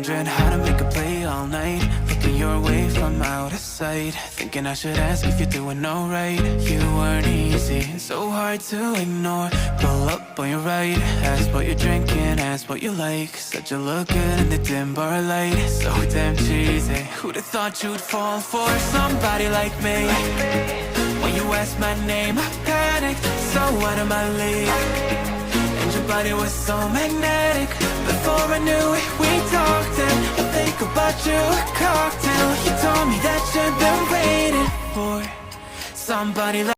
wondering how to make a play all night, looking your way from out of sight, thinking I should ask if you're doing alright. You weren't easy, so hard to ignore. Pull up on your right, ask what you're drinking, ask what you like. Said you look good in the dim bar light, so damn cheesy. Who'd have thought you'd fall for somebody like me? When you asked my name, I panicked, so out of my league. And your body was so magnetic. Before I knew it, we talked, and I think about you, a cocktail. You told me that you've been waiting for somebody like